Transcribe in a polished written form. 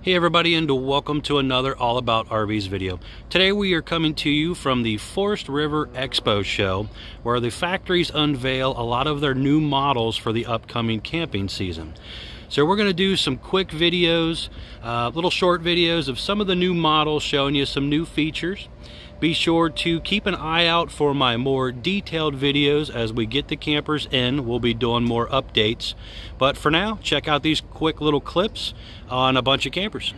Hey everybody, and welcome to another All About RVs video. Today we are coming to you from the Forest River Expo show, where the factories unveil a lot of their new models for the upcoming camping season. So we're going to do some quick videos, little short videos of some of the new models, showing you some new features. Be sure to keep an eye out for my more detailed videos as we get the campers in. We'll be doing more updates. But for now, check out these quick little clips on a bunch of campers.